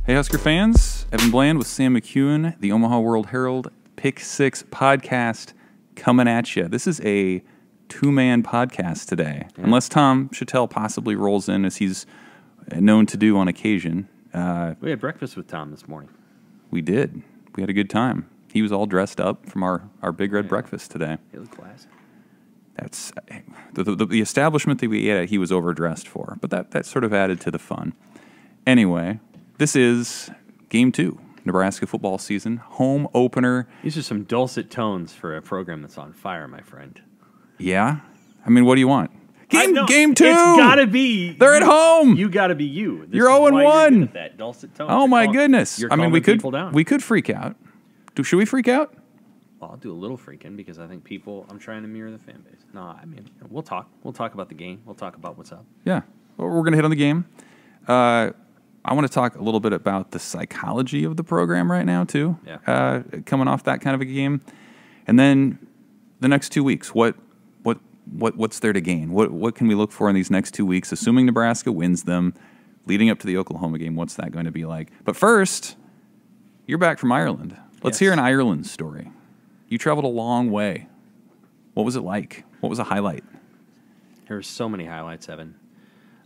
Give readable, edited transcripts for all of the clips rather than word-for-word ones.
Hey, Husker fans. Evan Bland with Sam McEwen, the Omaha World-Herald Pick 6 podcast coming at you. This is a two-man podcast today, unless Tom Chattel possibly rolls in, as he's known to do on occasion. We had breakfast with Tom this morning. We did. We had a good time. He was all dressed up from our Big Red breakfast today. It was classic. That's the establishment that we ate at, he was overdressed for, but that sort of added to the fun. Anyway, this is Game 2, Nebraska football season, home opener. These are some dulcet tones for a program that's on fire, my friend. Yeah? I mean, what do you want? Game 2! It's gotta be. They're at home! You gotta be you. You're 0-1. That dulcet tone. Oh, my goodness. You're I mean, we down. could freak out. Should we freak out? Well, I'll do a little freaking because I think I'm trying to mirror the fan base. No, I mean, we'll talk. We'll talk about the game. We'll talk about what's up. Yeah. Well, we're going to hit on the game. I want to talk a little bit about the psychology of the program right now, too. Yeah. Coming off that kind of a game. And then the next 2 weeks, what's there to gain? What can we look for in these next 2 weeks, assuming Nebraska wins them, leading up to the Oklahoma game? What's that going to be like? But first, you're back from Ireland. Let's hear an Ireland story. You traveled a long way. What was it like? What was a highlight? There's so many highlights, Evan.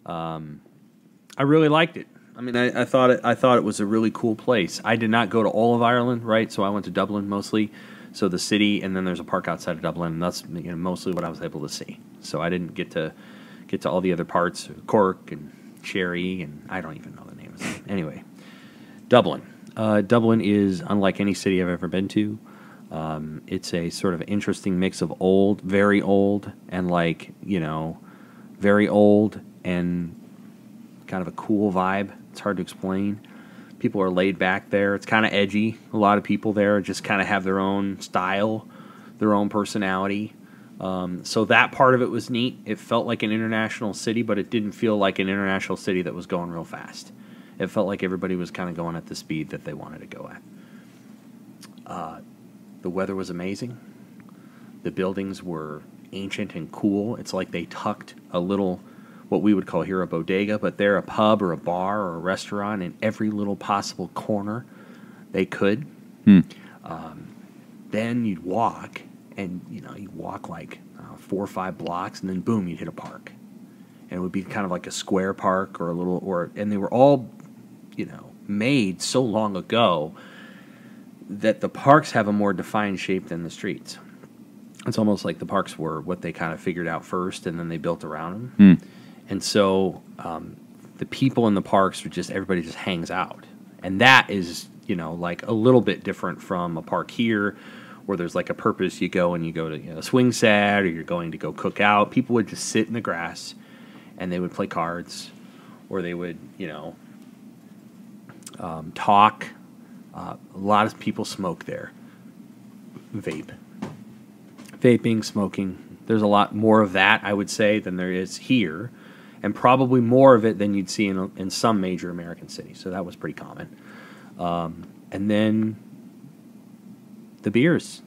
I really liked it. I mean, I thought it was a really cool place. I did not go to all of Ireland, right? So I went to Dublin mostly. So the city, and then there's a park outside of Dublin, and that's mostly what I was able to see. So I didn't get to all the other parts, Cork and Cherry, and I don't even know the names. Anyway, Dublin. Dublin is unlike any city I've ever been to. It's a sort of interesting mix of old, very old, and very old and kind of a cool vibe. It's hard to explain. People are laid back there. It's kind of edgy. A lot of people there just kind of have their own style, their own personality. So that part of it was neat. It felt like an international city, but it didn't feel like an international city that was going real fast. It felt like everybody was kind of going at the speed that they wanted to go at. The weather was amazing. The buildings were ancient and cool. It's like they tucked a little, what we would call here a bodega, but they're a pub or a bar or a restaurant in every little possible corner they could. Then you'd walk, and you'd walk like 4 or 5 blocks, and then boom, you'd hit a park. And it would be kind of like a square park and they were all made so long ago that the parks have a more defined shape than the streets. It's almost like the parks were what they kind of figured out first, and then they built around them. And so the people in the parks everybody just hangs out. And that is, like a little bit different from a park here where there's like a purpose. You go to swing set, or you're going to go cook out. People would just sit in the grass and they would play cards, or they would, talk. A lot of people smoke there. Vaping, smoking. There's a lot more of that, I would say, than there is here, and probably more of it than you'd see in some major American cities. So that was pretty common. And then the beers.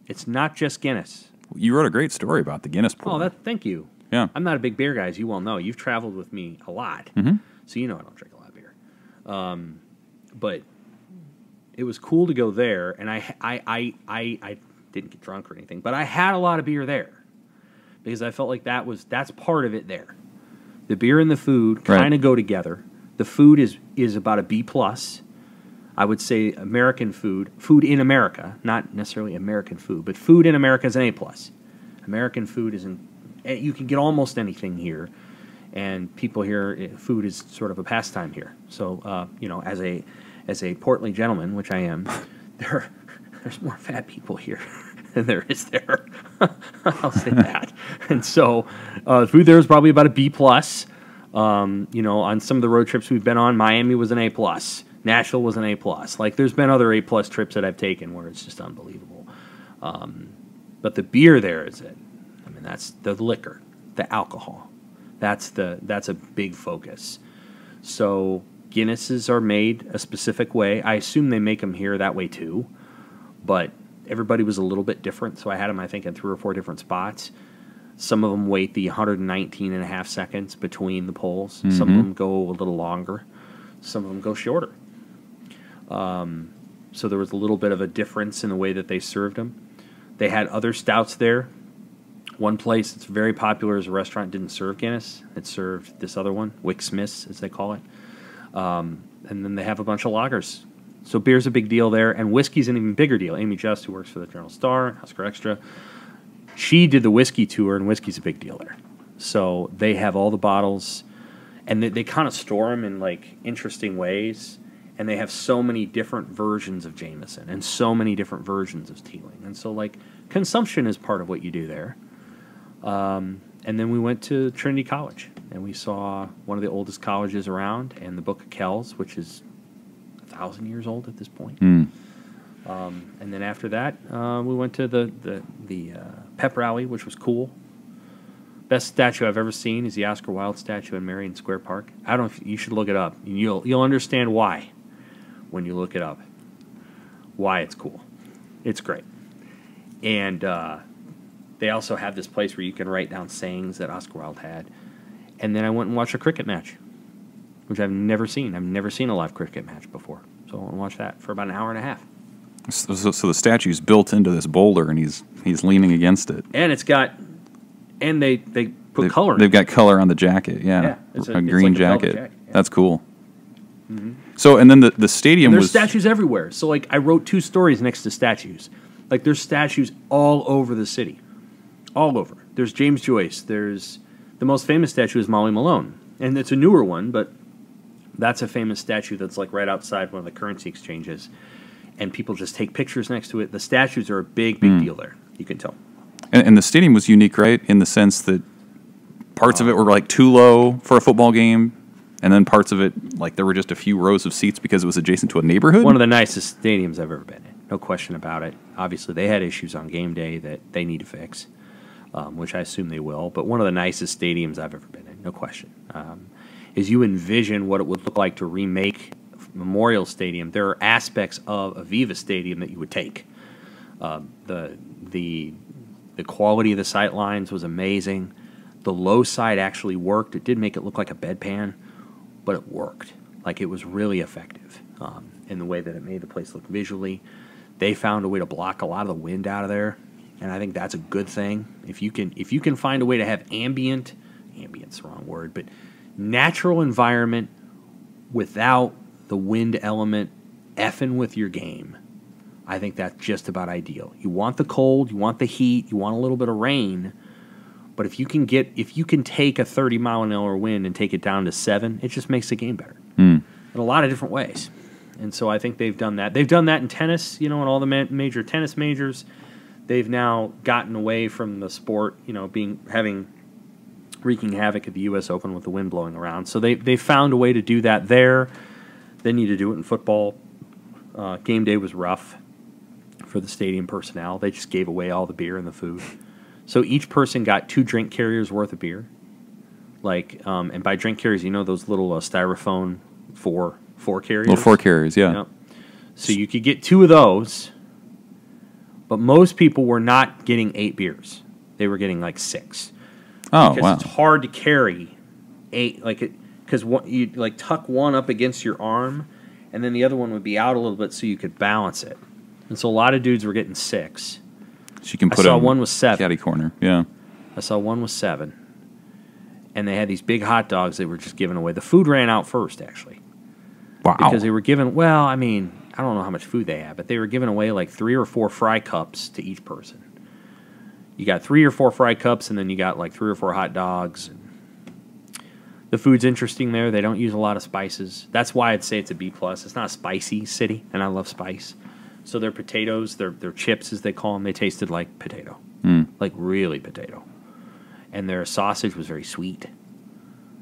It's not just Guinness. You wrote a great story about the Guinness pour. Thank you. Yeah. I'm not a big beer guy, as you well know. You've traveled with me a lot, so you know I don't drink a lot of beer. But it was cool to go there, and I didn't get drunk or anything, but I had a lot of beer there because I felt like that's part of it there. The beer and the food kind of go together. The food is about a B+. I would say American food in America, not necessarily American food, but food in America is an A+. American food you can get almost anything here, and people here, food is sort of a pastime here. So, as a portly gentleman, which I am, there's more fat people here than there is there. I'll say that. And so, food there is probably about a B+. On some of the road trips we've been on, Miami was an A+. Nashville was an A+. Like, there's been other A+ trips that I've taken where it's just unbelievable. But the beer there is it. I mean, that's the liquor, the alcohol. That's a big focus. So Guinnesses are made a specific way. I assume they make them here that way too, but everybody was a little bit different. So I had them, I think, in 3 or 4 different spots. Some of them wait the 119 and a half seconds between the pulls. Some of them go a little longer. Some of them go shorter. So there was a little bit of a difference in the way that they served them. They had other stouts there. One place that's very popular as a restaurant didn't serve Guinness. It served this other one, Wick Smith's, as they call it. And then they have a bunch of lagers. So beer's a big deal there, and whiskey's an even bigger deal. Amy Just, who works for the Journal-Star, Husker Extra, she did the whiskey tour, and whiskey's a big deal there. So they have all the bottles, and they kind of store them in, like, interesting ways. And they have so many different versions of Jameson and so many different versions of Teeling. And so, like, consumption is part of what you do there. And then we went to Trinity College, and we saw one of the oldest colleges around, and the Book of Kells, which is 1,000 years old at this point. And then after that, we went to the pep rally, which was cool. Best statue I've ever seen is the Oscar Wilde statue in Marion Square Park. I don't know if you should look it up. You'll understand why when you look it up. Why it's cool. It's great. And they also have this place where you can write down sayings that Oscar Wilde had. And then I went and watched a cricket match, which I've never seen. I've never seen a live cricket match before. So I went and watched that for about an hour and a half. So the statue's built into this boulder, and he's leaning against it. And it's got, and they put color in it. They've got color on the jacket, yeah. It's a green like jacket. Yeah. That's cool. So, and then the stadium There's was... statues everywhere. So, like, I wrote 2 stories next to statues. Like, there's statues all over the city. All over. There's James Joyce. There's... The most famous statue is Molly Malone. And it's a newer one, but that's a famous statue that's, like, right outside one of the currency exchanges. And people just take pictures next to it. The statues are a big deal there. You can tell. And the stadium was unique, right? In the sense that parts of it were, like, too low for a football game. And then parts of it, like, there were just a few rows of seats because it was adjacent to a neighborhood? One of the nicest stadiums I've ever been in. No question about it. Obviously, they had issues on game day that they need to fix, which I assume they will. But one of the nicest stadiums I've ever been in, no question. Is you envision what it would look like to remake Memorial Stadium. There are aspects of Aviva Stadium that you would take. The quality of the sight lines was amazing. The low side actually worked. It did make it look like a bedpan, but it worked. Like, it was really effective in the way that it made the place look visually. They found a way to block a lot of the wind out of there, and I think that's a good thing. If you can find a way to have ambient's the wrong word, but natural environment without the wind element effing with your game, I think that's just about ideal. You want the cold, you want the heat, you want a little bit of rain. But if you can take a 30-mile-an-hour wind and take it down to 7, it just makes the game better in a lot of different ways. And so I think they've done that. They've done that in tennis, in all the major tennis majors. They've now gotten away from the sport, wreaking havoc at the U.S. Open with the wind blowing around. So they found a way to do that there. They need to do it in football. Game day was rough for the stadium personnel. They just gave away all the beer and the food. So each person got 2 drink carriers worth of beer. And by drink carriers, those little styrofoam four carriers? Little 4 carriers, yeah. Yep. So you could get 2 of those, but most people were not getting 8 beers. They were getting, 6. Oh, because wow. it's hard to carry 8, because you tuck one up against your arm, and then the other one would be out a little bit so you could balance it. And so a lot of dudes were getting 6. So you can put one with 7. Caddy corner, yeah. I saw one with 7. And they had these big hot dogs they were just giving away. The food ran out first, actually. Wow. Because they were giving, I don't know how much food they had, but they were giving away 3 or 4 fry cups to each person. You got 3 or 4 fry cups, and then you got 3 or 4 hot dogs. And the food's interesting there. They don't use a lot of spices. That's why I'd say it's a B+. It's not a spicy city, and I love spice. So their potatoes, their chips as they call them, they tasted like potato, like really potato. And their sausage was very sweet.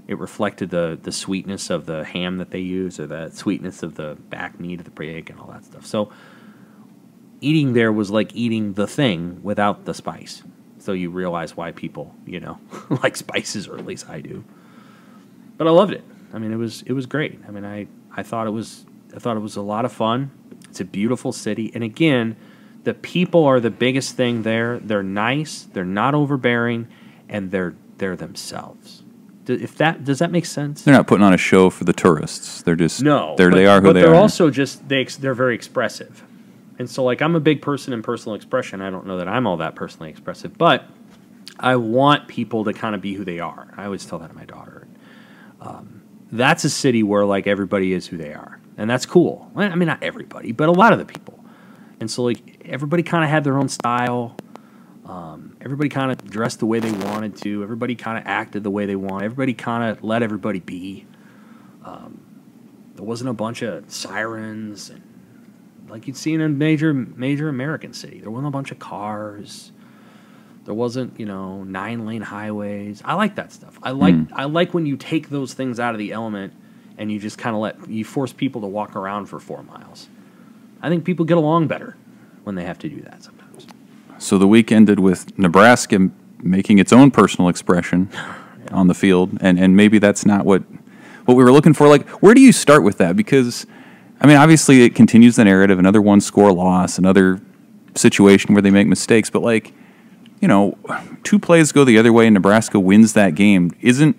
It reflected the sweetness of the ham that they use, or the sweetness of the back meat of the pig and all that stuff. So eating there was like eating the thing without the spice. So you realize why people, like spices, or at least I do. But I loved it. It was great. I thought it was a lot of fun. It's a beautiful city. And again, the people are the biggest thing there. They're nice, they're not overbearing, and they're themselves. Does that make sense? They're not putting on a show for the tourists. They're just they are who they are. But they're also just they're very expressive, and so like I'm a big person in personal expression. I don't know that I'm all that personally expressive, but I want people to kind of be who they are. I always tell that to my daughter. That's a city where like everybody is who they are, and that's cool. I mean, not everybody, but a lot of the people. And so like everybody kind of had their own style. Everybody kind of dressed the way they wanted to. Everybody kind of acted the way they wanted. Everybody kind of let everybody be. There wasn't a bunch of sirens and like you'd see in a major American city. There wasn't a bunch of cars. There wasn't, 9-lane highways. I like that stuff. I like when you take those things out of the element and you just kind of you force people to walk around for 4 miles. I think people get along better when they have to do that sometimes. So the week ended with Nebraska making its own personal expression on the field, and maybe that's not what we were looking for. Like, where do you start with that? Because, I mean, obviously it continues the narrative, another one-score loss, another situation where they make mistakes, but like, 2 plays go the other way and Nebraska wins that game isn't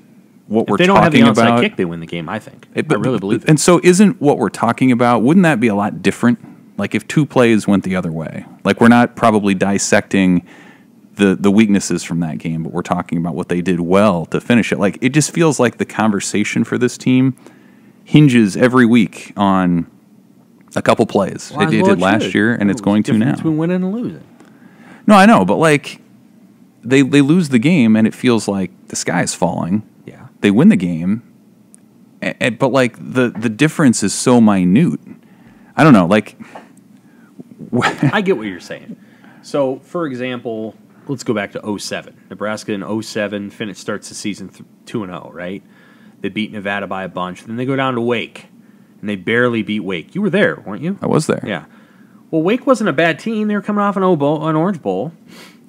what we're talking about. If they don't have the onside kick, they win the game, I think. I really believe it. And so isn't what we're talking about, wouldn't that be a lot different? Like if 2 plays went the other way? Like we're not probably dissecting the weaknesses from that game, but we're talking about what they did well to finish it. Like it just feels like the conversation for this team hinges every week on a couple plays. It did last year, and it's going to now. Between winning and losing. No, I know, but like they lose the game, and it feels like the sky is falling. Yeah. They win the game, but like the difference is so minute. I don't know, like. I get what you're saying. So, for example, let's go back to 2007. Nebraska in 2007 starts the season 2-0, right? They beat Nevada by a bunch. Then they go down to Wake, and they barely beat Wake. You were there, weren't you? I was there. Yeah. Well, Wake wasn't a bad team. They were coming off an Orange Bowl,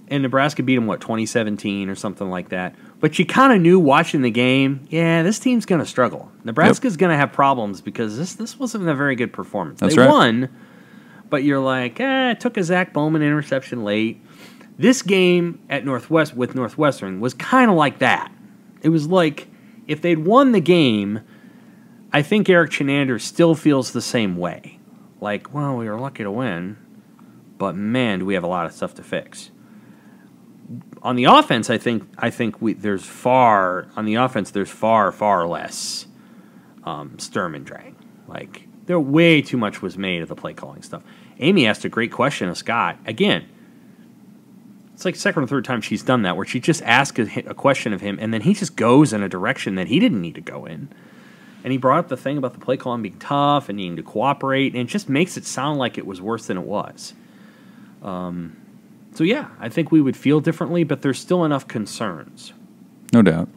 and Nebraska beat them, 2017 or something like that. But you kind of knew watching the game, this team's going to struggle. Nebraska's going to have problems because this wasn't a very good performance. That's they right. won, but you're like, it took a Zach Bowman interception late. This game at Northwestern was kind of like that. It was like if they'd won the game, I think Eric Chenander still feels the same way. Like, well, we were lucky to win, but man, do we have a lot of stuff to fix. On the offense, I think there's far less Sturm and Drang. Like there way too much was made of the play calling stuff. Amy asked a great question of Scott. Again, it's like second or third time she's done that, where she just asked a question of him, and then he just goes in a direction that he didn't need to go in. And he brought up the thing about the play calling being tough and needing to cooperate, and it just makes it sound like it was worse than it was. So yeah, I think we would feel differently, but there's still enough concerns. No doubt.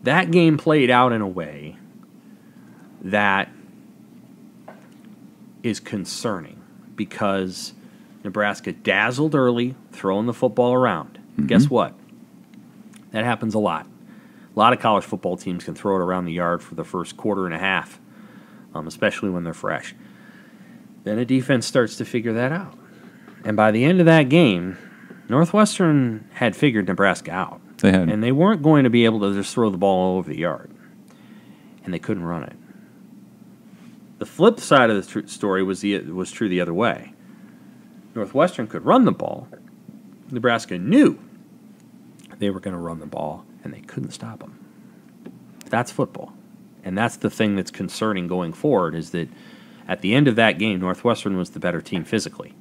That game played out in a way that is concerning because Nebraska dazzled early, throwing the football around. Mm-hmm. Guess what? That happens a lot. A lot of college football teams can throw it around the yard for the first quarter and a half, especially when they're fresh. Then a defense starts to figure that out. And by the end of that game, Northwestern had figured Nebraska out. They had. And they weren't going to be able to just throw the ball all over the yard. And they couldn't run it. The flip side of the story was true the other way. Northwestern could run the ball. Nebraska knew they were going to run the ball, and they couldn't stop them. That's football. And that's the thing that's concerning going forward, is that at the end of that game, Northwestern was the better team physically.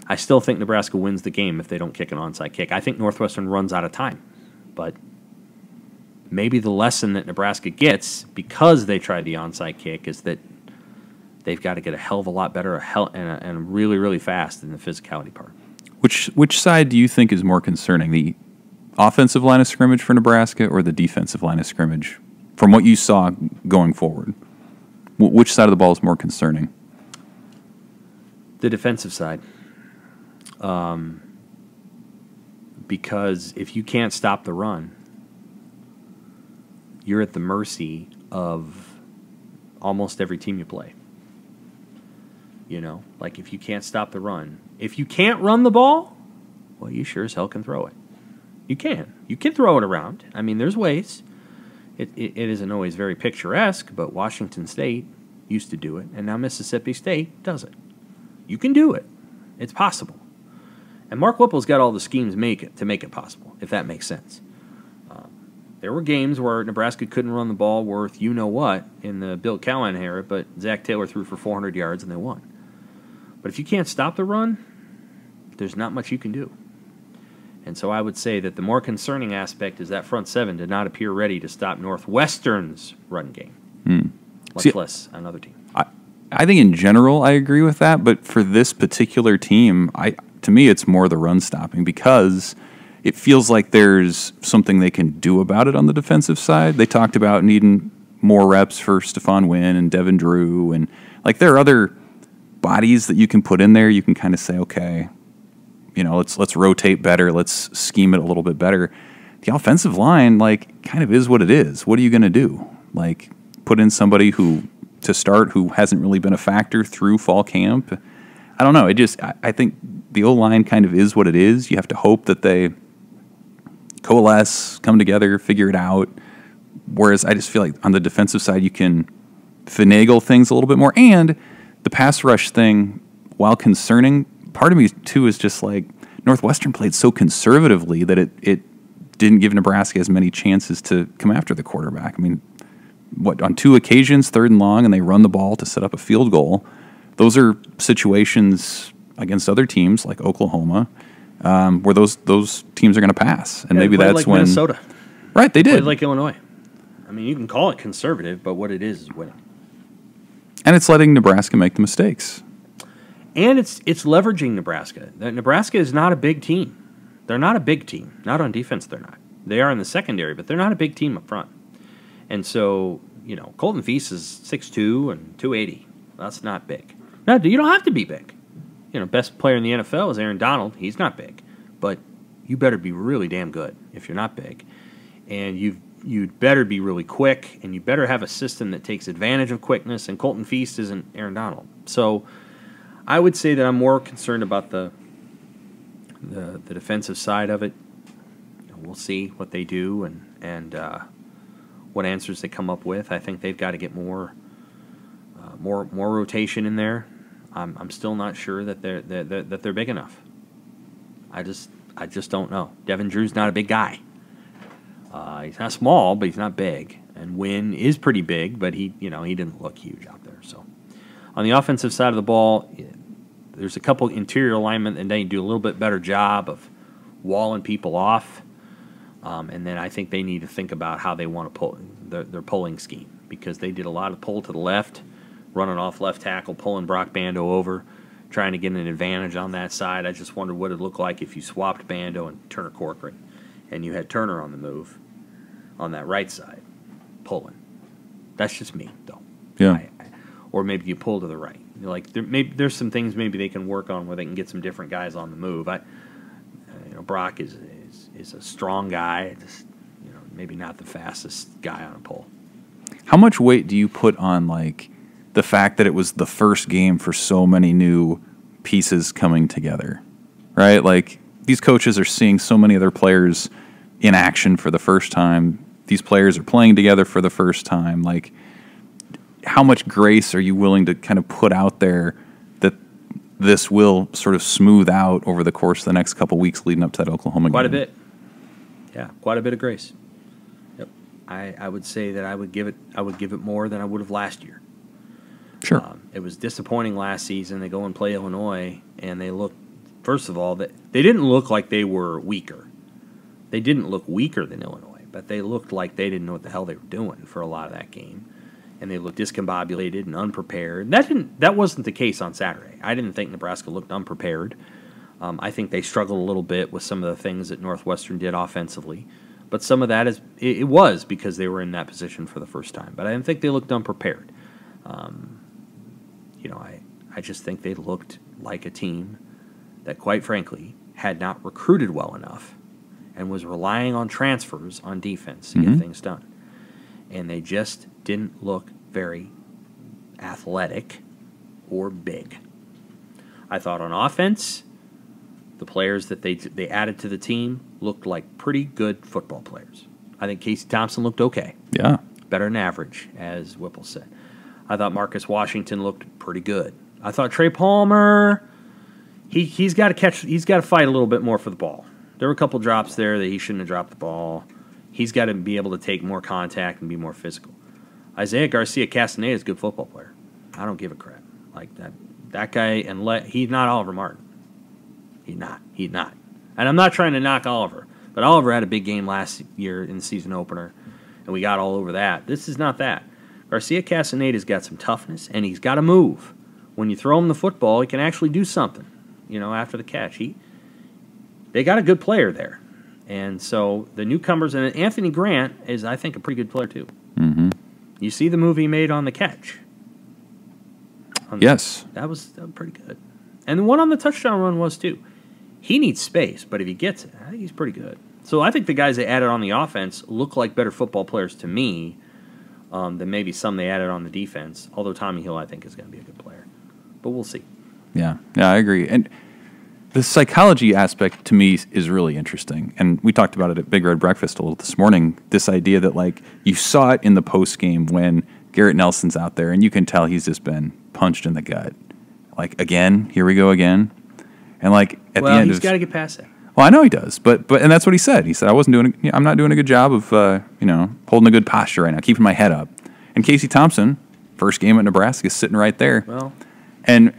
I still think Nebraska wins the game if they don't kick an onside kick. I think Northwestern runs out of time. But maybe the lesson that Nebraska gets because they tried the onside kick is that they've got to get a hell of a lot better and really, really fast in the physicality part. Which side do you think is more concerning, the offensive line of scrimmage for Nebraska or the defensive line of scrimmage from what you saw going forward? Which side of the ball is more concerning? The defensive side. Because if you can't stop the run, you're at the mercy of almost every team you play. Like if you can't stop the run. If you can't run the ball, well, you sure as hell can throw it. You can. You can throw it around. I mean, there's ways. It isn't always very picturesque, but Washington State used to do it, and now Mississippi State does it. You can do it. It's possible. And Mark Whipple's got all the schemes to make it possible, if that makes sense. There were games where Nebraska couldn't run the ball worth you-know-what in the Bill Callahan era, but Zach Taylor threw for 400 yards and they won. But if you can't stop the run, there's not much you can do. And so I would say that the more concerning aspect is that front seven did not appear ready to stop Northwestern's run game, much less another team. I think in general I agree with that, but for this particular team, to me it's more the run stopping because it feels like there's something they can do about it on the defensive side. They talked about needing more reps for Stephon Wynn and Devin Drew, and like there are other bodies that you can put in there. You can kind of say, okay, let's rotate better, let's scheme it a little bit better. The offensive line, like, kind of is what it is. What are you going to do? Like, put in somebody who hasn't really been a factor through fall camp. I don't know. I think the O-line kind of is what it is. You have to hope that they coalesce, come together, figure it out. Whereas I just feel like on the defensive side, you can finagle things a little bit more. And the pass rush thing, while concerning, part of me too is just like Northwestern played so conservatively that it didn't give Nebraska as many chances to come after the quarterback. I mean, on 2 occasions, 3rd and long, and they run the ball to set up a field goal. Those are situations against other teams like Oklahoma, where those teams are going to pass, and maybe that's like when Minnesota, right? They did like Illinois. I mean, you can call it conservative, but what it is winning, and it's letting Nebraska make the mistakes, and it's leveraging Nebraska. Nebraska is not a big team. They're not a big team. Not on defense, they're not. They are in the secondary, but they're not a big team up front. And so, Colton Feast is 6'2" and 280. That's not big. Now, you don't have to be big. Best player in the NFL is Aaron Donald. He's not big. But you better be really damn good if you're not big. And you'd better be really quick, and you better have a system that takes advantage of quickness, and Colton Feast isn't Aaron Donald. So I would say that I'm more concerned about the defensive side of it. We'll see what they do and what answers they come up with. I think they've got to get more rotation in there. I'm still not sure that they're big enough. I just don't know. Devin Drew's not a big guy. He's not small, but he's not big. And Wynn is pretty big, but he didn't look huge out there. So on the offensive side of the ball, there's a couple interior alignment, and they do a little bit better job of walling people off. And then I think they need to think about how they want to pull their pulling scheme, because they did a lot of pull to the left, running off left tackle, pulling Brock Bando over, trying to get an advantage on that side. I just wondered what it'd look like if you swapped Bando and Turner Corcoran, and you had Turner on the move on that right side, pulling. That's just me, though. Yeah. Or maybe you pull to the right. Like there's some things maybe they can work on where they can get some different guys on the move. Brock is a strong guy, just maybe not the fastest guy on a pull. How much weight do you put on like the fact that it was the first game for so many new pieces coming together, right? Like these coaches are seeing so many other players in action for the first time. These players are playing together for the first time. Like, how much grace are you willing to kind of put out there that this will sort of smooth out over the course of the next couple weeks leading up to that Oklahoma game? Quite a bit. Yeah, quite a bit of grace. Yep. I would say that I would give it more than I would have last year. Sure. It was disappointing last season. They go and play Illinois, and they look, first of all, they didn't look like they were weaker. They didn't look weaker than Illinois, but they looked like they didn't know what the hell they were doing for a lot of that game. And they looked discombobulated and unprepared. That wasn't the case on Saturday. I didn't think Nebraska looked unprepared. I think they struggled a little bit with some of the things that Northwestern did offensively. But some of that it was because they were in that position for the first time. But I didn't think they looked unprepared. I just think they looked like a team that, quite frankly, had not recruited well enough and was relying on transfers on defense to get things done. And they just didn't look very athletic or big. I thought on offense, the players that they added to the team looked like pretty good football players. I think Casey Thompson looked okay. Yeah. Better than average, as Whipple said. I thought Marcus Washington looked pretty good. I thought Trey Palmer, he's got to fight a little bit more for the ball. There were a couple drops there that he shouldn't have dropped the ball. He's got to be able to take more contact and be more physical. Isaiah Garcia-Castaneda is a good football player. I don't give a crap. Like that guy, he's not Oliver Martin. He's not. And I'm not trying to knock Oliver, but Oliver had a big game last year in the season opener, and we got all over that. This is not that. Garcia-Castaneda's got some toughness, and he's got to move. When you throw him the football, he can actually do something, after the catch. They got a good player there. And so the newcomers, and Anthony Grant is, I think, a pretty good player too. Mm-hmm. You see the move he made on the catch. Yes. That was pretty good. And the one on the touchdown run was too. He needs space, but if he gets it, I think he's pretty good. So I think the guys they added on the offense look like better football players to me than maybe some they added on the defense, although Tommy Hill, I think, is going to be a good player. But we'll see. Yeah, I agree. And the psychology aspect to me is really interesting. And we talked about it at Big Red Breakfast a little this morning, this idea that, like, you saw it in the post game when Garrett Nelson's out there, and you can tell he's just been punched in the gut. Like, again, here we go again. And, like, at the end, he's got to get past that. Well, I know he does, but and that's what he said. He said, I'm not doing a good job of, holding a good posture right now, keeping my head up. And Casey Thompson, first game at Nebraska, is sitting right there. Well, and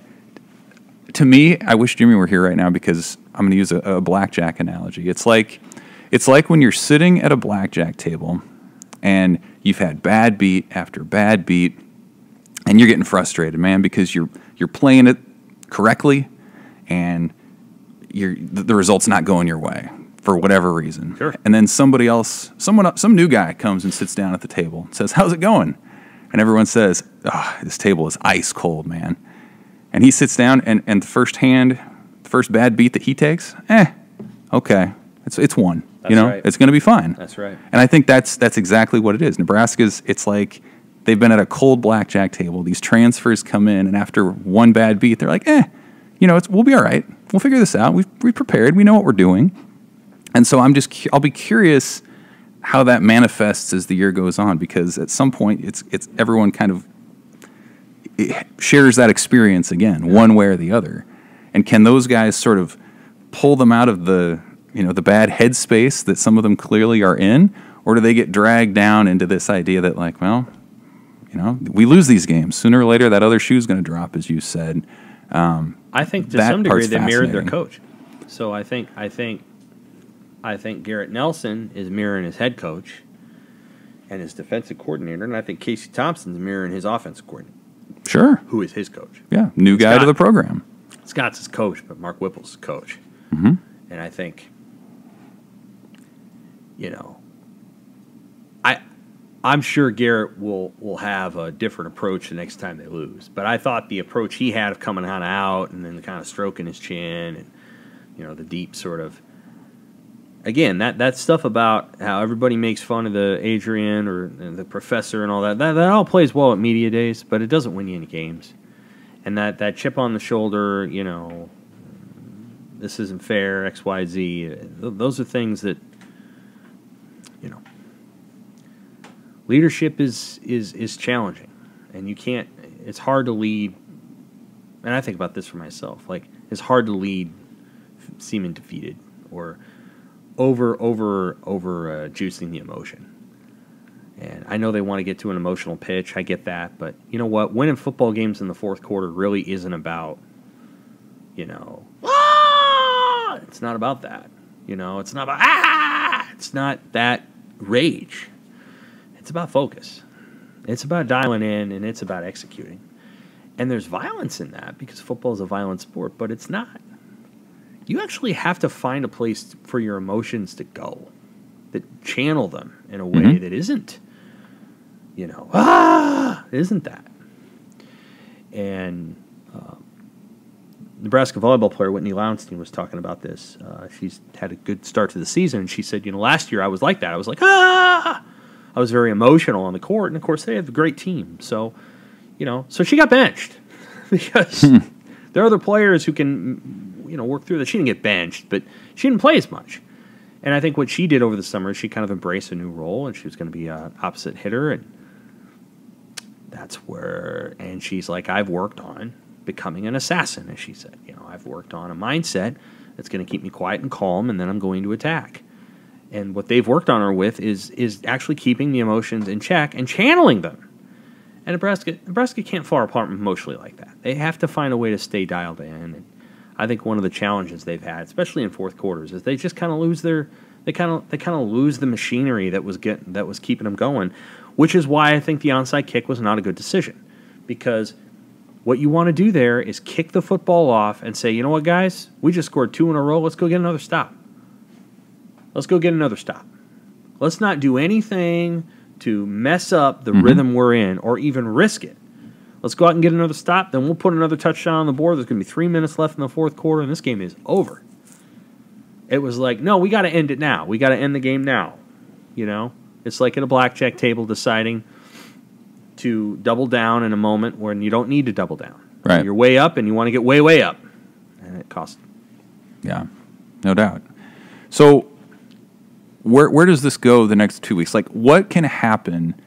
to me, I wish Jimmy were here right now because I'm going to use a blackjack analogy. It's like when you're sitting at a blackjack table and you've had bad beat after bad beat, and you're getting frustrated, man, because you're playing it correctly, and the result's not going your way for whatever reason. Sure. And then some new guy comes and sits down at the table and says, "How's it going?" And everyone says, "This table is ice cold, man." And he sits down, and the first bad beat that he takes, okay, it's one. That's right. It's going to be fine. That's right. And I think that's exactly what it is. Nebraska's, it's like they've been at a cold blackjack table. These transfers come in, and after one bad beat, they're like, we'll be all right. We'll figure this out. We've prepared. We know what we're doing. And so I'll be curious how that manifests as the year goes on, because at some point it's everyone kind of shares that experience again, one way or the other. And can those guys sort of pull them out of the bad headspace that some of them clearly are in, or do they get dragged down into this idea that, like, well, we lose these games sooner or later, that other shoe's going to drop, as you said. I think to some degree they mirrored their coach. So I think Garrett Nelson is mirroring his head coach and his defensive coordinator, and I think Casey Thompson's mirroring his offensive coordinator. Sure. Who is his coach? Yeah, new guy to the program. Scott's his coach, but Mark Whipple's his coach. Mm-hmm. And I think, I'm sure Garrett will have a different approach the next time they lose. But I thought the approach he had of coming on out and then kind of stroking his chin and, the deep sort of, again, that stuff about how everybody makes fun of the Adrian or the professor and all that all plays well at media days, but it doesn't win you any games. And that chip on the shoulder, this isn't fair, X, Y, Z, those are things that, leadership is challenging, and you can't. It's hard to lead, and I think about this for myself. Like, it's hard to lead, seeming defeated or over juicing the emotion. And I know they want to get to an emotional pitch. I get that, but you know what? Winning football games in the fourth quarter really isn't about, it's not about that. It's not about It's not that rage. It's about focus. It's about dialing in, and it's about executing. And there's violence in that because football is a violent sport, but it's not. You actually have to find a place for your emotions to go, that channel them in a way that isn't, isn't that. And Nebraska volleyball player Whitney Lowenstein was talking about this. She's had a good start to the season, and she said, last year I was like that. I was like, I was very emotional on the court, and of course they have a great team. So, so she got benched because there are other players who can, work through that. She didn't get benched, but she didn't play as much. And I think what she did over the summer is she kind of embraced a new role, and she was going to be an opposite hitter. And that's where, and she's like, I've worked on becoming an assassin, as she said. I've worked on a mindset that's going to keep me quiet and calm, and then I'm going to attack. And what they've worked on her with is actually keeping the emotions in check and channeling them. And Nebraska can't fall apart emotionally like that. They have to find a way to stay dialed in. And I think one of the challenges they've had, especially in fourth quarters, is they just kind of lose lose the machinery that was keeping them going, which is why I think the onside kick was not a good decision. Because what you want to do there is kick the football off and say, you know what, guys, we just scored 2 in a row. Let's go get another stop. Let's not do anything to mess up the rhythm we're in or even risk it. Let's go out and get another stop. Then we'll put another touchdown on the board. There's going to be 3 minutes left in the fourth quarter, and this game is over. It was like, no, we got to end it now. We got to end the game now. It's like at a blackjack table deciding to double down in a moment when you don't need to double down. Right. You're way up, and you want to get way, way up. And it costs. Yeah, no doubt. So where does this go the next 2 weeks? Like, what can happen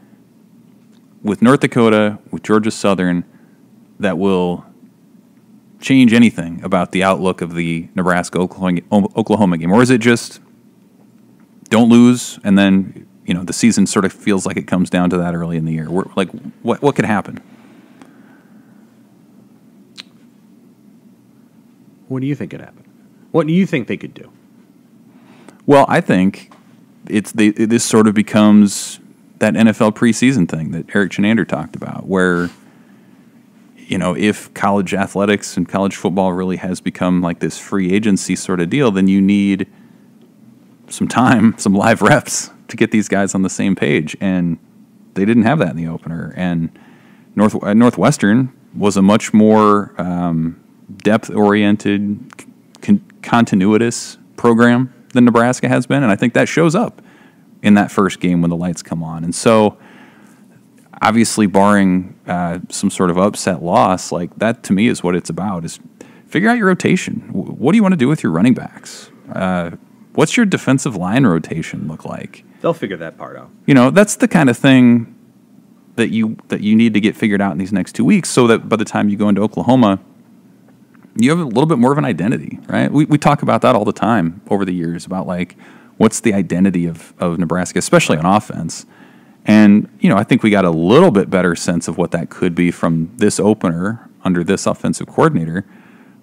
with North Dakota, with Georgia Southern, that will change anything about the outlook of the Nebraska-Oklahoma game? Or is it just don't lose, and then the season sort of feels like it comes down to that early in the year? What could happen? What do you think could happen? What do you think they could do? Well, I think this sort of becomes that NFL preseason thing that Eric Chenander talked about, where if college athletics and college football really has become like this free agency sort of deal, then you need some time, some live reps to get these guys on the same page, and they didn't have that in the opener. And Northwestern was a much more depth-oriented, continuous program than Nebraska has been, and I think that shows up in that first game when the lights come on. And so, obviously, barring some sort of upset loss, like that to me is what it's about, is figure out your rotation. What do you want to do with your running backs? What's your defensive line rotation look like? They'll figure that part out. That's the kind of thing that you need to get figured out in these next 2 weeks, so that by the time you go into Oklahoma, you have a little bit more of an identity, right? We talk about that all the time over the years, about like what's the identity of Nebraska, especially on offense. And, I think we got a little bit better sense of what that could be from this opener under this offensive coordinator.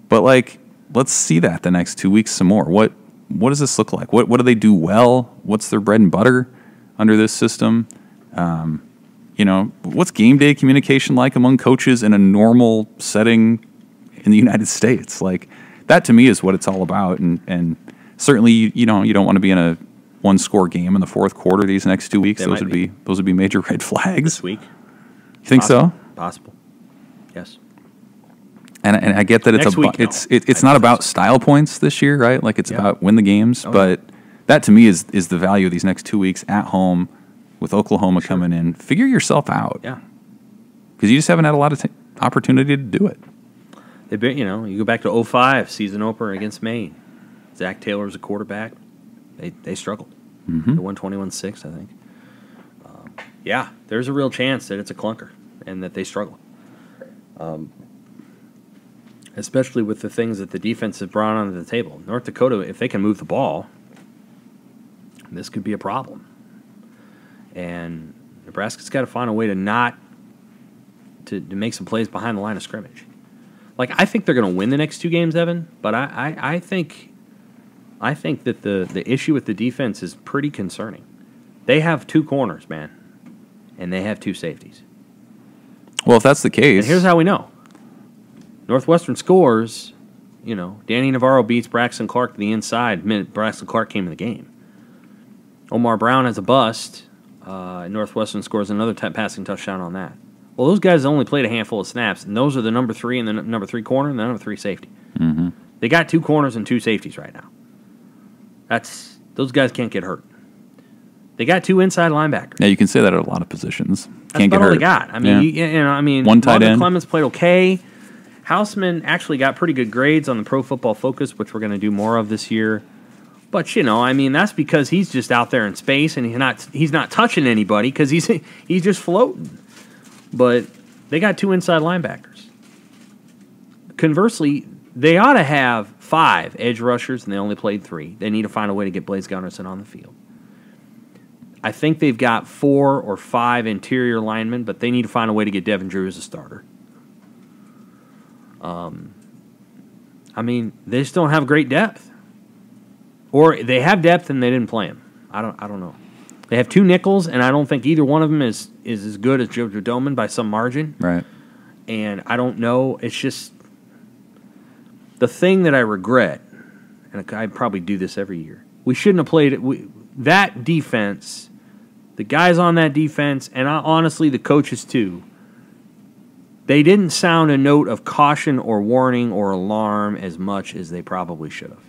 But, like, let's see that the next 2 weeks some more. What does this look like? What do they do well? What's their bread and butter under this system? What's game day communication like among coaches in a normal setting in the United States? Like, that to me is what it's all about. And certainly, you don't want to be in a one-score game in the fourth quarter those next 2 weeks. Those would be major red flags. This week. You think so? Possible. Yes. And I get that it's not about style points this year, right? Like it's about win the games. But that to me is the value of these next 2 weeks at home with Oklahoma coming in. Figure yourself out. Yeah. Because you just haven't had a lot of opportunity to do it. You go back to 2005 season opener against Maine. Zach Taylor's a quarterback. They struggled. Mm-hmm. They won 21-6, I think. There's a real chance that it's a clunker and that they struggle. Especially with the things that the defense has brought onto the table. North Dakota, if they can move the ball, this could be a problem. And Nebraska's got to find a way to make some plays behind the line of scrimmage. Like, I think they're going to win the next 2 games, Evan, but I think that the issue with the defense is pretty concerning. They have 2 corners, man, and they have 2 safeties. Well, if that's the case... And here's how we know. Northwestern scores, Danny Navarro beats Braxton Clark to the inside the minute Braxton Clark came in the game. Omar Brown has a bust, and Northwestern scores another passing touchdown on that. Well, those guys only played a handful of snaps, and those are the number 3 and the number 3 corner and the number 3 safety. Mm-hmm. They got 2 corners and 2 safeties right now. Those guys can't get hurt. They got 2 inside linebackers. Yeah, you can say that at a lot of positions. That's about all they got. I mean, one tight end. Clemens played okay. Houseman actually got pretty good grades on the Pro Football Focus, which we're going to do more of this year. But I mean, that's because he's just out there in space and he's not touching anybody because he's just floating. But they got 2 inside linebackers. Conversely, they ought to have 5 edge rushers, and they only played 3. They need to find a way to get Blaise Gunnerson on the field. I think they've got 4 or 5 interior linemen, but they need to find a way to get Devin Drew as a starter. I mean, they just don't have great depth. Or they have depth and they didn't play him. I don't know. They have 2 nickels, and I don't think either one of them is as good as JoJo Doman by some margin. Right. And I don't know. It's just the thing that I regret, and I probably do this every year. We shouldn't have played it. That defense, the guys on that defense, and honestly the coaches too, they didn't sound a note of caution or warning or alarm as much as they probably should have.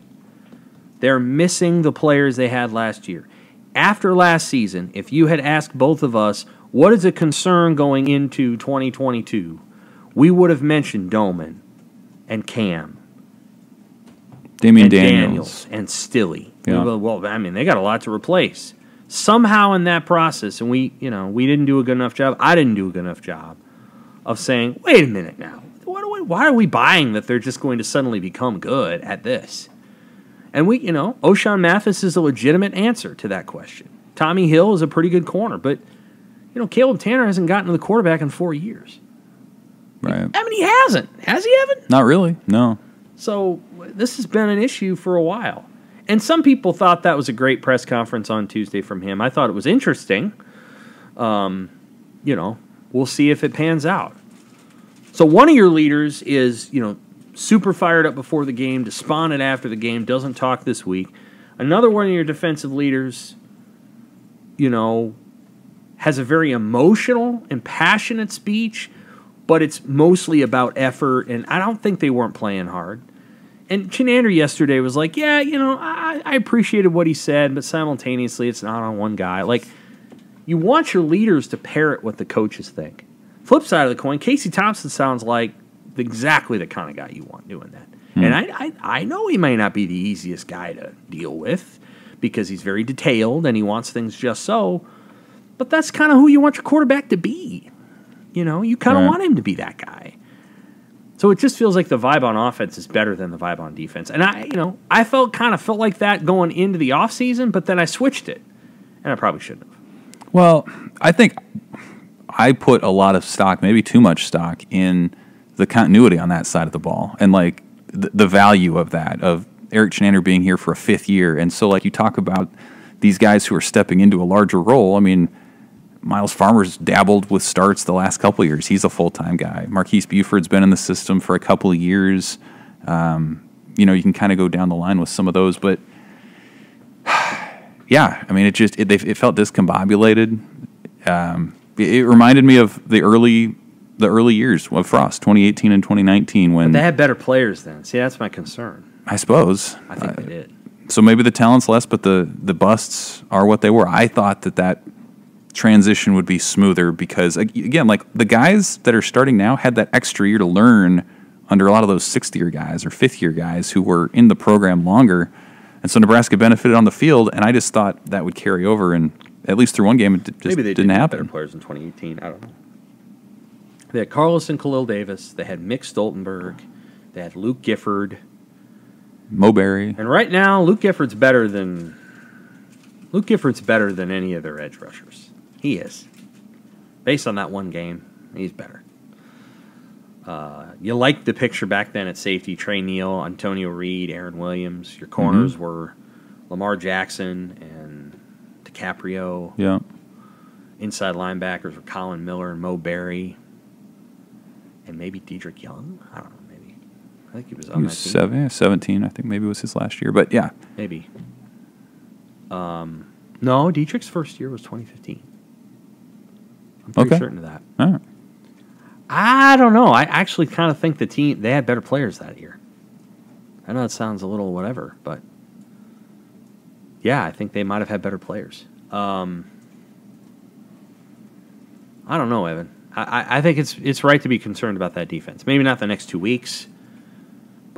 They're missing the players they had last year. After last season, if you had asked both of us, what is a concern going into 2022, we would have mentioned Doman and Cam. Damian and Daniels. And Stilley. Yeah. Well, I mean, they got a lot to replace. Somehow in that process, and we didn't do a good enough job, I didn't do a good enough job of saying, wait a minute now, why are we buying that they're just going to suddenly become good at this? And O'Shawn Mathis is a legitimate answer to that question. Tommy Hill is a pretty good corner, but, Caleb Tanner hasn't gotten to the quarterback in 4 years. Right. I mean, he hasn't. Has he, Evan? Not really, no. So this has been an issue for a while. And some people thought that was a great press conference on Tuesday from him. I thought it was interesting. We'll see if it pans out. So one of your leaders is, super fired up before the game, despondent after the game, doesn't talk this week. Another one of your defensive leaders, has a very emotional and passionate speech, but it's mostly about effort, and I don't think they weren't playing hard. And Chinander yesterday was like, yeah, I appreciated what he said, but simultaneously it's not on one guy. Like, you want your leaders to parrot what the coaches think. Flip side of the coin, Casey Thompson sounds like exactly the kind of guy you want doing that. And I know he may not be the easiest guy to deal with because he's very detailed and he wants things just so, but that's kind of who you want your quarterback to be. You kind of want him to be that guy. So it just feels like the vibe on offense is better than the vibe on defense. And I felt like that going into the offseason, but then I switched it. And I probably shouldn't have. Well, I think I put a lot of stock, maybe too much stock, in the continuity on that side of the ball and like the value of that, of Eric Chinander being here for a 5th year. And so like you talk about these guys who are stepping into a larger role. I mean, Miles Farmer's dabbled with starts the last couple of years. He's a full-time guy. Marquise Buford's been in the system for a couple of years. You can kind of go down the line with some of those, but yeah, I mean, it felt discombobulated. It reminded me of the early years of Frost, 2018 and 2019, when but they had better players then. See, that's my concern. I suppose. I think they did. So maybe the talent's less, but the busts are what they were. I thought that transition would be smoother because, again, like the guys that are starting now had that extra year to learn under a lot of those 6th-year guys or 5th-year guys who were in the program longer. And so Nebraska benefited on the field, and I just thought that would carry over, and at least through one game, it just maybe they didn't happen. Better players in 2018. I don't know. They had Carlos and Khalil Davis. They had Mick Stoltenberg. They had Luke Gifford. Mo Berry. And right now, Luke Gifford's better than any of their edge rushers. He is. Based on that one game, he's better. You liked the picture back then at safety. Trey Neal, Antonio Reed, Aaron Williams. Your corners were Lamar Jackson and DiCaprio. Yeah. Inside linebackers were Colin Miller and Mo Berry. And maybe Dedrick Young? I don't know, maybe. I think he was on that team. 17, I think maybe was his last year. But, yeah. Maybe. No, Dietrich's first year was 2015. I'm pretty certain of that. All right. I don't know. I actually kind of think they had better players that year. I know it sounds a little whatever, but yeah, I think they might have had better players. I don't know, Evan. I think it's right to be concerned about that defense. Maybe not the next 2 weeks,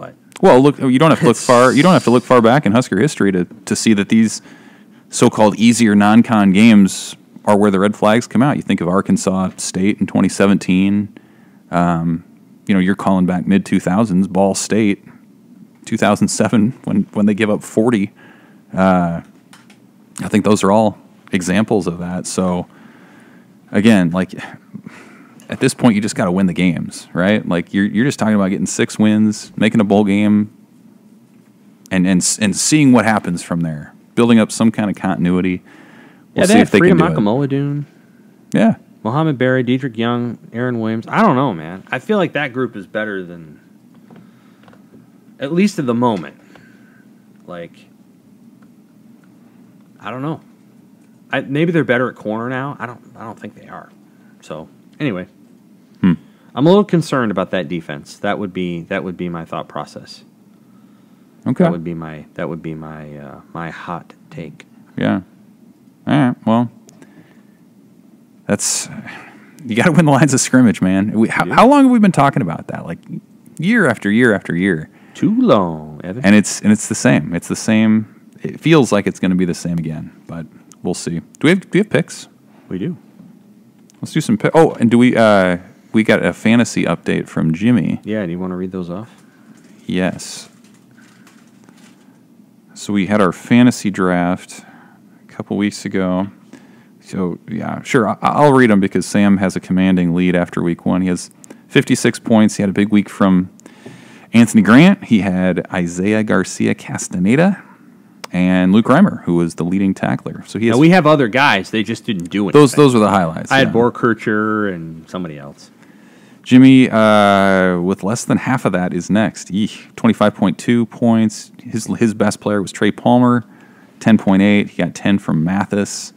But well, look, you don't have to look far. You don't have to look far back in Husker history to see that these so-called easier non-con games are where the red flags come out. You think of Arkansas State in 2017. You're calling back mid-2000s, Ball State, 2007 when they give up 40. I think those are all examples of that. So again, like at this point, you just got to win the games, right? Like you're just talking about getting 6 wins, making a bowl game, and seeing what happens from there, building up some kind of continuity. We'll see if they can do it. Makamoladun. Yeah. Mohamed Barry, Dedrick Young, Aaron Williams. I don't know, man. I feel like that group is better than, at least at the moment. Like, I don't know. Maybe they're better at corner now. I don't think they are. So anyway, I'm a little concerned about that defense. That would be my thought process. Okay. That would be my hot take. Yeah. All right. Well, you got to win the lines of scrimmage, man. How long have we been talking about that? Like year after year after year. Too long, Evan. And it's the same. It's the same. It feels like it's going to be the same again, but we'll see. Do we have picks? We do. Let's do some picks. Oh, and do we got a fantasy update from Jimmy. Yeah, do you want to read those off? Yes. So we had our fantasy draft a couple weeks ago. So, yeah, sure, I'll read them because Sam has a commanding lead after week 1. He has 56 points. He had a big week from Anthony Grant. He had Isaiah Garcia Castaneda and Luke Reimer, who was the leading tackler. So we have other guys. They just didn't do anything. Those were the highlights. I had Borkircher and somebody else. Jimmy, with less than half of that, is next. 25.2 points. His best player was Trey Palmer, 10.8. He got 10 from Mathis,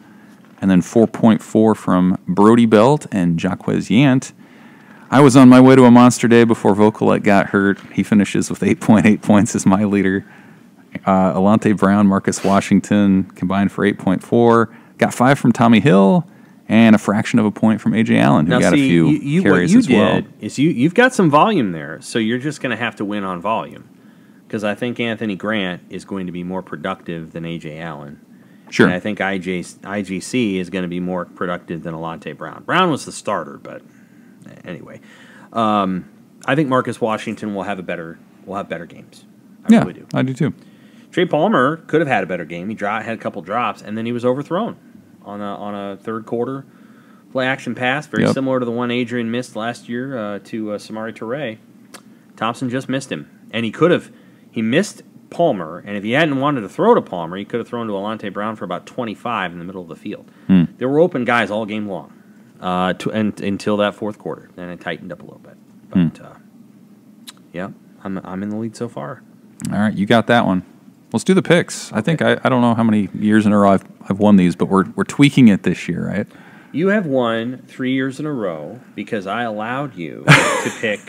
and then 4.4 from Brody Belt and Jaquez Yant. I was on my way to a monster day before Vokalek got hurt. He finishes with 8.8 points as my leader. Alante Brown, Marcus Washington combined for 8.4. Got 5 from Tommy Hill. And a fraction of a point from A.J. Allen, who got a few carries as well. What you did is you've got some volume there, so you're just going to have to win on volume. Because I think Anthony Grant is going to be more productive than A.J. Allen. Sure. And I think IGC is going to be more productive than Alante Brown. Brown was the starter, but anyway. I think Marcus Washington will have better games. I really do. I do too. Trey Palmer could have had a better game. He had a couple drops, and then he was overthrown on a third quarter play action pass, very similar to the one Adrian missed last year to Samari Toure. Thompson just missed him, and he missed Palmer, and if he hadn't wanted to throw to Palmer, he could have thrown to Alante Brown for about 25 in the middle of the field. There were open guys all game long until that fourth quarter. Then it tightened up a little bit. But I'm in the lead so far. All right, you got that one. Let's do the picks. I think I don't know how many years in a row I've won these, but we're tweaking it this year, right? You have won 3 years in a row because I allowed you to pick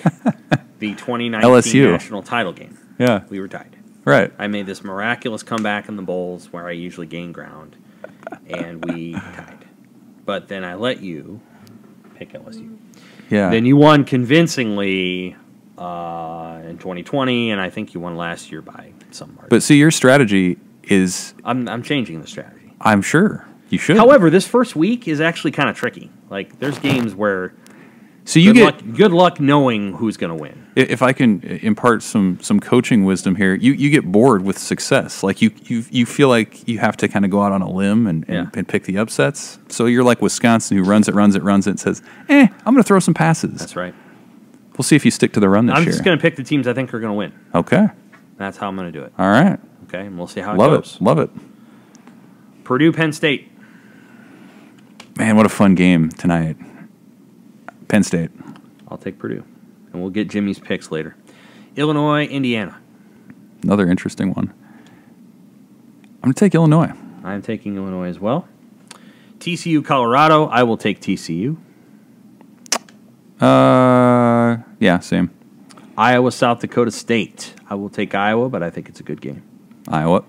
the 2019 LSU national title game. Yeah. We were tied. Right. I made this miraculous comeback in the bowls where I usually gain ground, and we tied. But then I let you pick LSU. Yeah. Then you won convincingly in 2020, and I think you won last year by some margin. But see, your strategy is... I'm changing the strategy. I'm sure. You should. However, this first week is actually kind of tricky. Like, there's games where... So you good luck knowing who's going to win. If I can impart some coaching wisdom here, you get bored with success. Like you feel like you have to kind of go out on a limb and pick the upsets. So you're like Wisconsin, who runs it, and says, I'm going to throw some passes. That's right. We'll see if you stick to the run this year. I'm just going to pick the teams I think are going to win. Okay. That's how I'm going to do it. All right. Okay, and we'll see how it goes. Love it. Purdue, Penn State. Man, what a fun game tonight. Penn State. I'll take Purdue. And we'll get Jimmy's picks later. Illinois, Indiana. Another interesting one. I'm going to take Illinois. I'm taking Illinois as well. TCU, Colorado. I will take TCU. Yeah, same. Iowa, South Dakota State. I will take Iowa, but I think it's a good game. Iowa.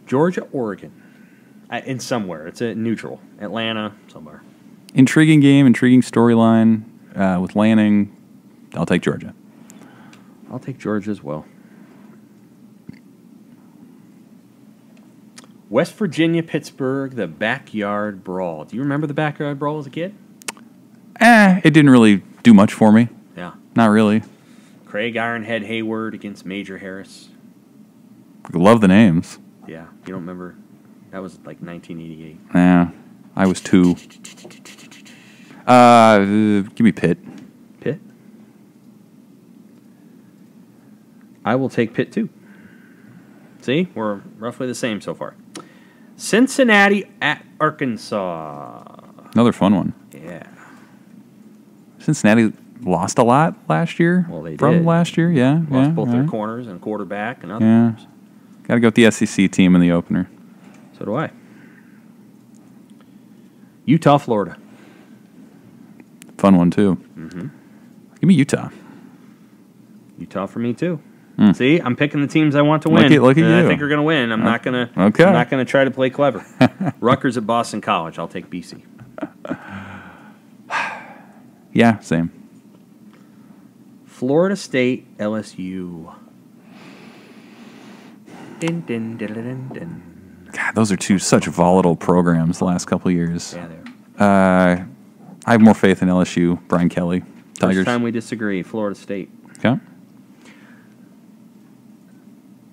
Georgia, Oregon. In somewhere. It's a neutral. Atlanta, somewhere. Intriguing game, intriguing storyline with Lanning. I'll take Georgia. I'll take Georgia as well. West Virginia, Pittsburgh, the backyard brawl. Do you remember the backyard brawl as a kid? It didn't really do much for me. Yeah. Not really. Craig Ironhead Hayward against Major Harris. Love the names. Yeah. You don't remember? That was like 1988. Yeah. I was 2. Give me Pitt. Pitt? I will take Pitt too. See? We're roughly the same so far. Cincinnati at Arkansas. Another fun one. Yeah. Cincinnati lost a lot last year. Well, they from did. last year, yeah. Lost both their corners and quarterback and other Yeah. players. Got to go with the SEC team in the opener. So do I. Utah, Florida. Fun one, too. Mm-hmm. Give me Utah. Utah for me, too. See, I'm picking the teams I want to win. Look at and you. I think are going to win. I'm not going to. Okay. I'm not going to try to play clever. Rutgers at Boston College. I'll take BC. Yeah, same. Florida State, LSU. Din, din, din, din, din. God, those are two such volatile programs the last couple of years. Yeah, they are. I have more faith in LSU. Brian Kelly. Tigers. First time we disagree. Florida State. Okay.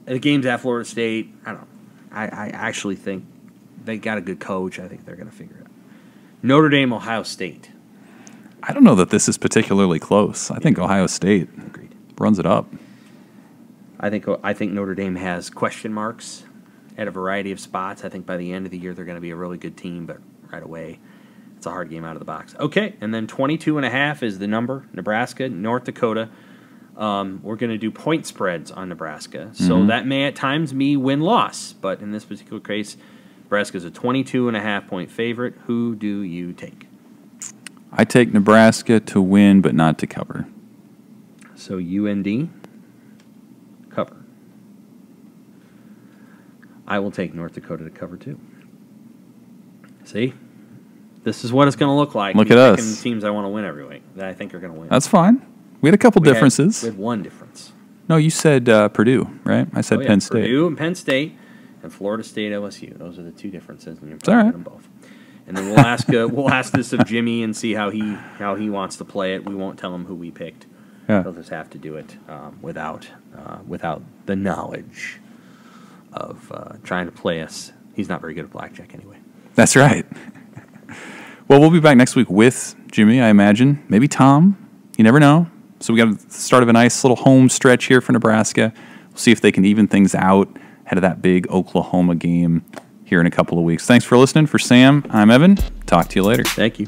The game's at Florida State. I don't know. I actually think they got a good coach. I think they're going to figure it out. Notre Dame, Ohio State. I don't know that this is particularly close. I think Ohio State Agreed. runs it up. I think Notre Dame has question marks at a variety of spots. I think by the end of the year they're going to be a really good team, but right away it's a hard game out of the box. Okay, and then 22.5 is the number. Nebraska, North Dakota. We're going to do point spreads on Nebraska, so that may at times be win-loss, but in this particular case, Nebraska's a 22.5 point favorite. Who do you take? I take Nebraska to win, but not to cover. So UND, cover. I will take North Dakota to cover too. See? This is what it's going to look like. Look Me at picking us. the teams I want to win every week that I think are going to win. That's fine. We had a couple differences. We had one difference. No, you said Purdue, right? I said Penn State. Purdue and Penn State and Florida State LSU. Those are the two differences, and you're all right. them both. And then we'll ask this of Jimmy and see how he wants to play it. We won't tell him who we picked. Yeah. He'll just have to do it without the knowledge of trying to play us. He's not very good at blackjack anyway. That's right. Well, we'll be back next week with Jimmy, I imagine. Maybe Tom. You never know. So we got the start of a nice little home stretch here for Nebraska. We'll see if they can even things out ahead of that big Oklahoma game here in a couple of weeks. Thanks for listening. For Sam, I'm Evan. Talk to you later. Thank you.